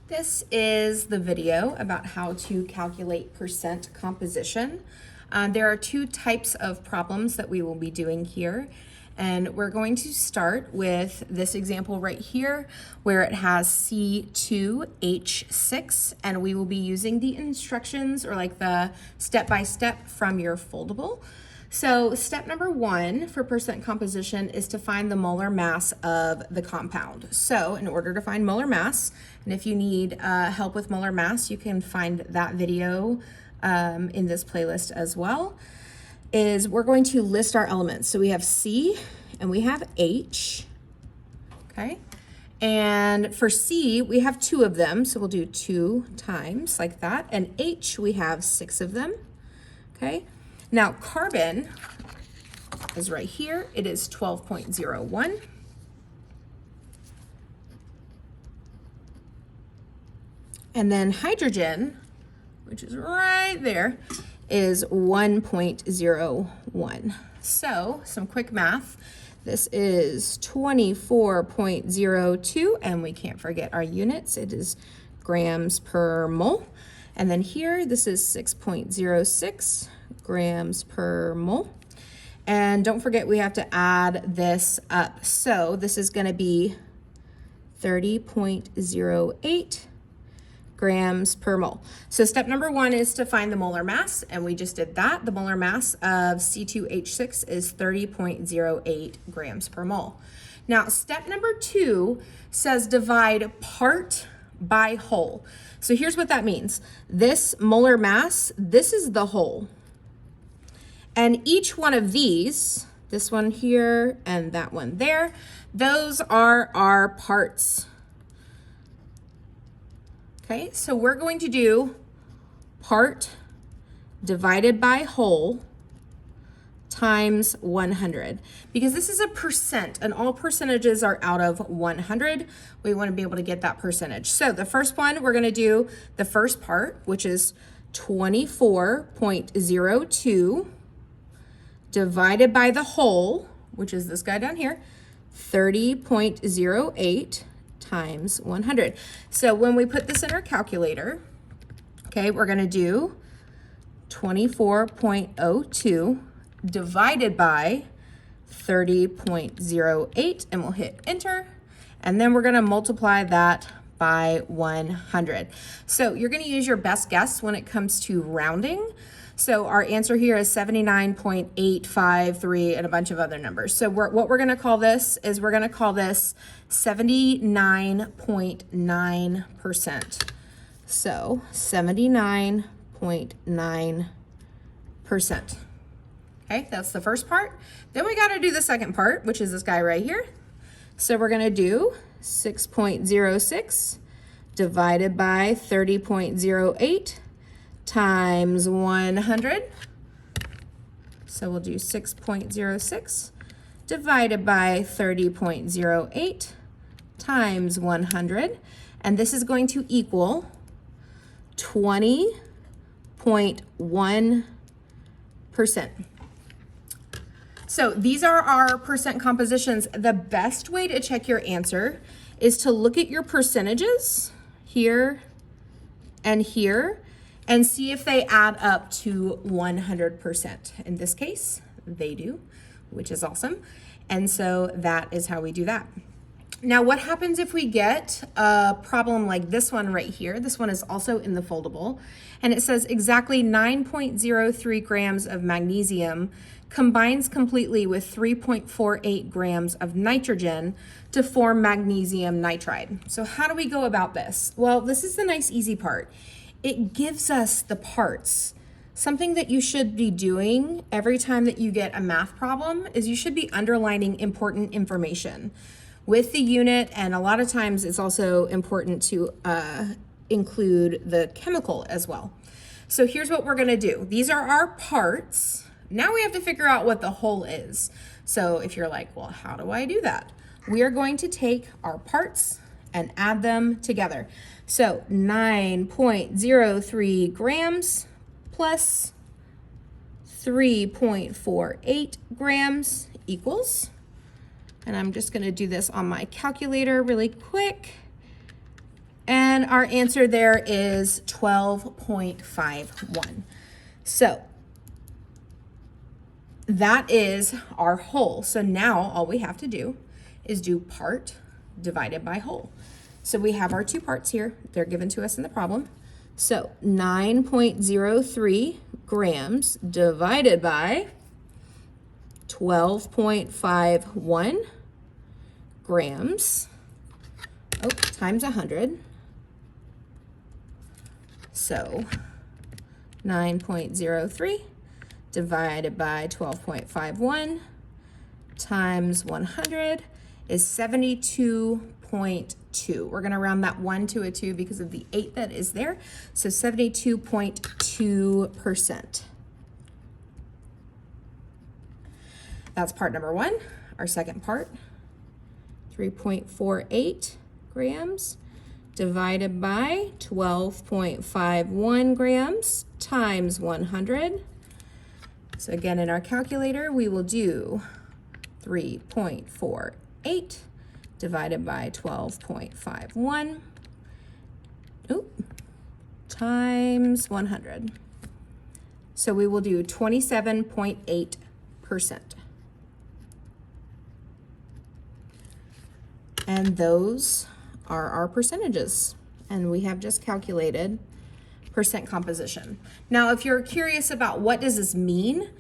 This is the video about how to calculate percent composition. There are two types of problems that we will be doing here. And we're going to start with this example right here where it has C2H6, and we will be using the instructions or like the step-by-step from your foldable. So step number one for percent composition is to find the molar mass of the compound. So in order to find molar mass, and if you need help with molar mass, you can find that video in this playlist as well, is we're going to list our elements. So we have C and we have H, okay? And for C, we have 2 of them, so we'll do 2 times like that. And H, we have 6 of them, okay? Now, carbon is right here. It is 12.01. And then hydrogen, which is right there, is 1.01. So, some quick math. This is 24.02, and we can't forget our units. It is grams per mole. And then here, this is 6.06 grams per mole. And don't forget, we have to add this up. So this is going to be 30.08 grams per mole. So step number one is to find the molar mass, and we just did that. The molar mass of C2H6 is 30.08 grams per mole. Now, step number 2 says divide part by whole. So here's what that means. This molar mass, this is the whole. And each one of these, this one here and that one there, those are our parts. Okay, so we're going to do part divided by whole times 100. Because this is a percent, and all percentages are out of 100. We want to be able to get that percentage. So the first one, we're going to do the first part, which is 24.02 divided by the whole, which is this guy down here, 30.08 times 100. So when we put this in our calculator, okay, we're going to do 24.02 divided by 30.08, and we'll hit enter. And then we're going to multiply that by 100. So you're going to use your best guess when it comes to rounding. So our answer here is 79.853 and a bunch of other numbers. So what we're going to call this is we're going to call this 79.9%. So 79.9%. Okay, that's the first part. Then we got to do the second part, which is this guy right here. So we're going to do 6.06 divided by 30.08 times 100. So we'll do 6.06 divided by 30.08 times 100. And this is going to equal 20.1%. So these are our percent compositions. The best way to check your answer is to look at your percentages here and here and see if they add up to 100%. In this case, they do, which is awesome. And so that is how we do that. Now, what happens if we get a problem like this one right here? This one is also in the foldable, and it says exactly 9.03 grams of magnesium combines completely with 3.48 grams of nitrogen to form magnesium nitride. So how do we go about this? Well, this is the nice easy part. It gives us the parts. Something that you should be doing every time that you get a math problem is you should be underlining important information with the unit, and a lot of times it's also important to include the chemical as well. So here's what we're gonna do. These are our parts. Now we have to figure out what the whole is. So if you're like, well, how do I do that? We are going to take our parts and add them together. So 9.03 grams plus 3.48 grams equals, and I'm just gonna do this on my calculator really quick, and And our answer there is 12.51. So that is our whole. So now all we have to do is do part divided by whole. So we have our two parts here. They're given to us in the problem. So 9.03 grams divided by 12.51 grams, times 100. So 9.03 divided by 12.51 times 100 is 72.2. We're going to round that 1 to a 2 because of the 8 that is there. So 72.2%. That's part number 1. Our second part, 3.48 grams divided by 12.51 grams times 100. So again, in our calculator, we will do 3.48 divided by 12.51 times 100. So we will do 27.8%. And those are our percentages. And we have just calculated percent composition. Now, if you're curious about what does this mean,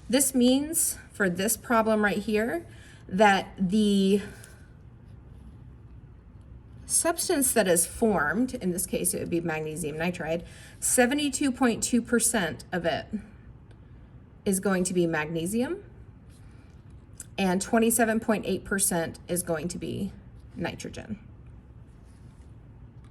this means for this problem right here that the substance that is formed, in this case it would be magnesium nitride, 72.2% of it is going to be magnesium and 27.8% is going to be nitrogen.